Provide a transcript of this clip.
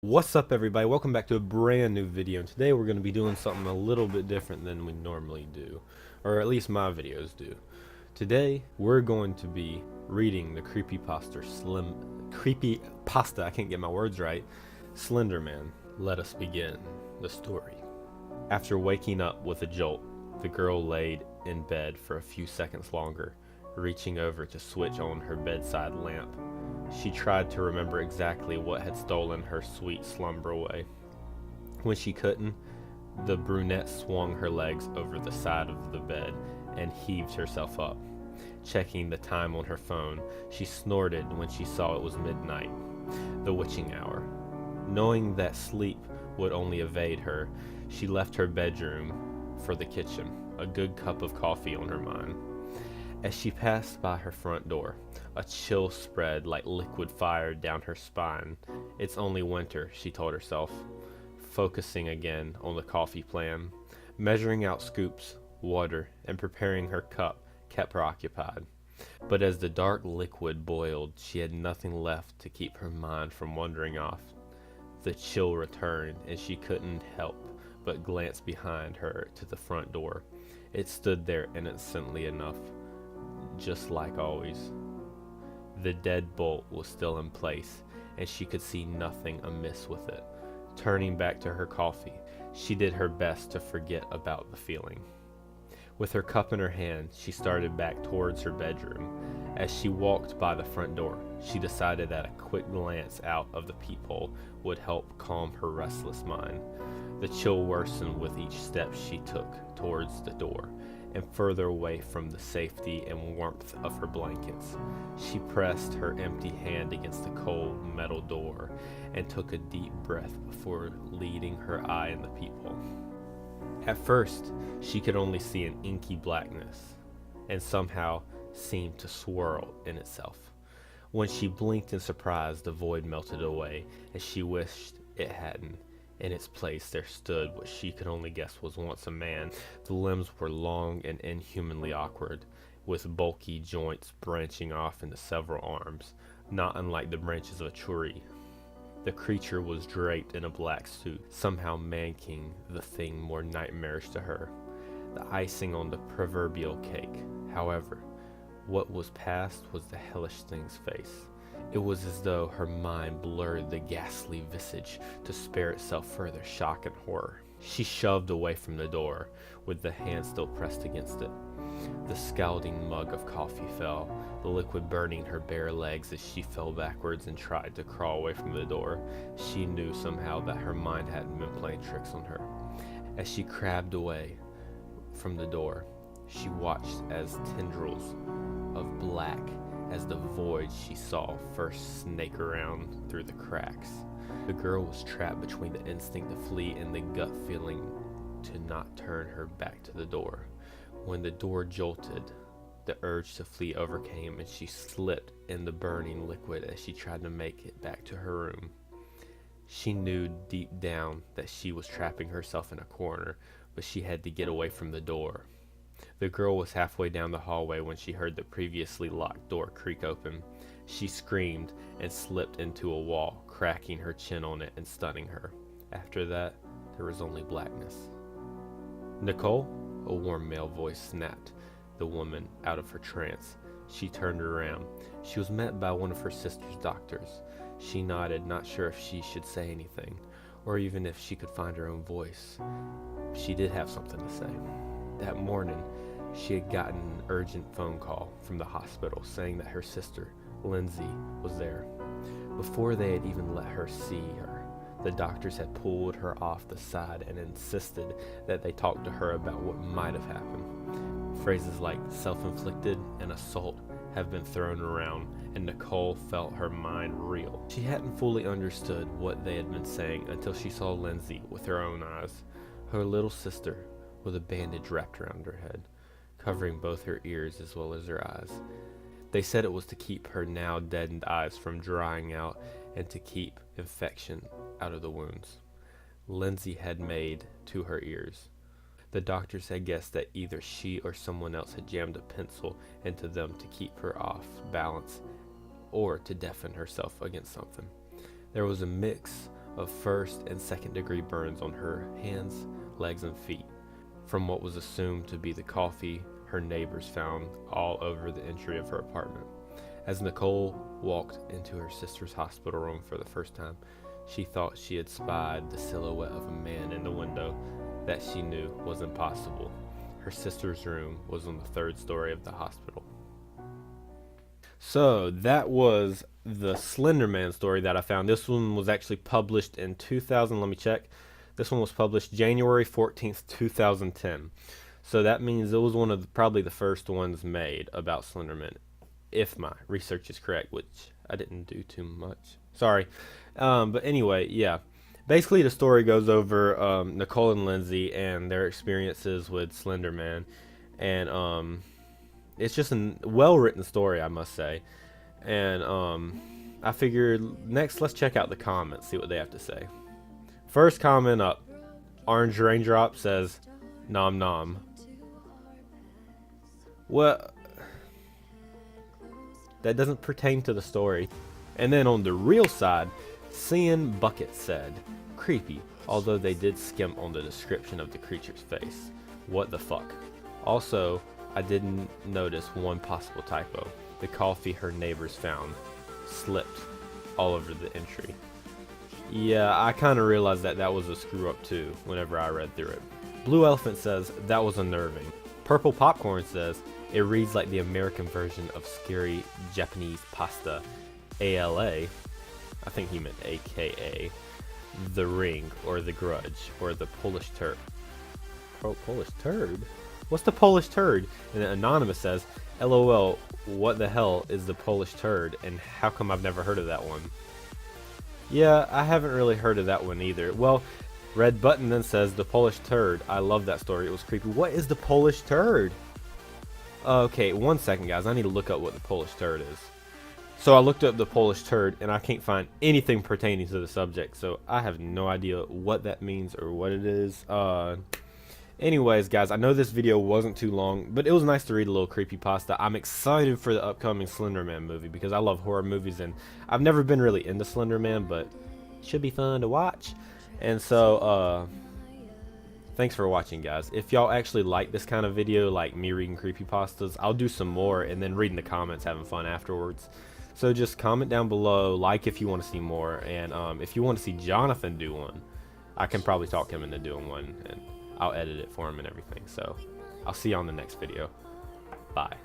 What's up, everybody? Welcome back to a brand new video, and today we're going to be doing something a little bit different than we normally do, or at least my videos do. Today we're going to be reading the creepypasta, I can't get my words right, Slenderman. Let us begin the story. After waking up with a jolt, the girl laid in bed for a few seconds longer, reaching over to switch on her bedside lamp. She tried to remember exactly what had stolen her sweet slumber away. When she couldn't, the brunette swung her legs over the side of the bed and heaved herself up. Checking the time on her phone, she snorted when she saw it was midnight, the witching hour. Knowing that sleep would only evade her, she left her bedroom for the kitchen, a good cup of coffee on her mind. As she passed by her front door, a chill spread like liquid fire down her spine. It's only winter, she told herself, focusing again on the coffee plan. Measuring out scoops, water, and preparing her cup kept her occupied. But as the dark liquid boiled, she had nothing left to keep her mind from wandering off. The chill returned, and she couldn't help but glance behind her to the front door. It stood there innocently enough, just like always. The deadbolt was still in place, and she could see nothing amiss with it. Turning back to her coffee, she did her best to forget about the feeling. With her cup in her hand, she started back towards her bedroom. As she walked by the front door, she decided that a quick glance out of the peephole would help calm her restless mind. The chill worsened with each step she took towards the door, and further away from the safety and warmth of her blankets. She pressed her empty hand against the cold metal door and took a deep breath before leading her eye in the peephole. At first, she could only see an inky blackness, and somehow seemed to swirl in itself. When she blinked in surprise, the void melted away, and she wished it hadn't. In its place there stood what she could only guess was once a man. The limbs were long and inhumanly awkward, with bulky joints branching off into several arms, not unlike the branches of a tree. The creature was draped in a black suit, somehow making the thing more nightmarish to her. The icing on the proverbial cake, however, what was past was the hellish thing's face. It was as though her mind blurred the ghastly visage to spare itself further shock and horror. She shoved away from the door, with the hand still pressed against it. The scalding mug of coffee fell, the liquid burning her bare legs as she fell backwards and tried to crawl away from the door. She knew somehow that her mind hadn't been playing tricks on her. As she crabbed away from the door, she watched as tendrils of black as the void she saw first snake around through the cracks. The girl was trapped between the instinct to flee and the gut feeling to not turn her back to the door. When the door jolted, the urge to flee overcame, and she slipped in the burning liquid as she tried to make it back to her room. She knew deep down that she was trapping herself in a corner, but she had to get away from the door. The girl was halfway down the hallway when she heard the previously locked door creak open. She screamed and slipped into a wall, cracking her chin on it and stunning her. After that, there was only blackness. "Nicole?" a warm male voice snapped the woman out of her trance. She turned around. She was met by one of her sister's doctors. She nodded, not sure if she should say anything, or even if she could find her own voice. She did have something to say. That morning, she had gotten an urgent phone call from the hospital saying that her sister, Lindsay, was there. Before they had even let her see her, the doctors had pulled her off the side and insisted that they talk to her about what might have happened. Phrases like self-inflicted and assault have been thrown around, and Nicole felt her mind reel. She hadn't fully understood what they had been saying until she saw Lindsay with her own eyes, her little sister, with a bandage wrapped around her head, covering both her ears as well as her eyes. They said it was to keep her now deadened eyes from drying out and to keep infection out of the wounds Lindsay had made to her ears. The doctors had guessed that either she or someone else had jammed a pencil into them to keep her off balance or to deafen herself against something. There was a mix of first and second degree burns on her hands, legs, and feet from what was assumed to be the coffee her neighbors found all over the entry of her apartment. As Nicole walked into her sister's hospital room for the first time, she thought she had spied the silhouette of a man in the window that she knew was impossible. Her sister's room was on the third story of the hospital. So that was the Slenderman story that I found. This one was actually published in 2000. Let me check. This one was published January 14th, 2010. So that means it was one of probably the first ones made about Slenderman, if my research is correct, which I didn't do too much. Sorry. But anyway, yeah. Basically, the story goes over Nicole and Lindsay and their experiences with Slenderman. And it's just a well-written story, I must say. And I figured next, let's check out the comments, see what they have to say. First comment up, Orange Raindrop says, nom nom. Well, that doesn't pertain to the story. And then on the real side, Cian Bucket said, creepy, although they did skimp on the description of the creature's face. What the fuck? Also, I didn't notice one possible typo. The coffee her neighbors found slipped all over the entry. Yeah, I kind of realized that that was a screw up too whenever I read through it. Blue Elephant says, that was unnerving. Purple Popcorn says, it reads like the American version of scary Japanese pasta, ALA. I think he meant AKA. The Ring, or The Grudge, or The Polish Turd. Polish Turd? What's the Polish Turd? And then Anonymous says, LOL, what the hell is the Polish Turd, and how come I've never heard of that one? Yeah, I haven't really heard of that one either. Well, Red Button then says, the Polish Turd. I love that story. It was creepy. What is the Polish Turd? Okay, 1 second, guys. I need to look up what the Polish Turd is. So I looked up the Polish Turd, and I can't find anything pertaining to the subject. So I have no idea what that means or what it is. Anyways, guys, I know this video wasn't too long, but it was nice to read a little creepypasta. I'm excited for the upcoming Slenderman movie because I love horror movies, and I've never been really into Slenderman, but it should be fun to watch. And so, thanks for watching, guys. If y'all actually like this kind of video, like me reading creepypastas, I'll do some more and then reading the comments, having fun afterwards. So just comment down below, like if you want to see more, and if you want to see Jonathan do one, I can probably talk him into doing one, and I'll edit it for him and everything. So I'll see you on the next video. Bye.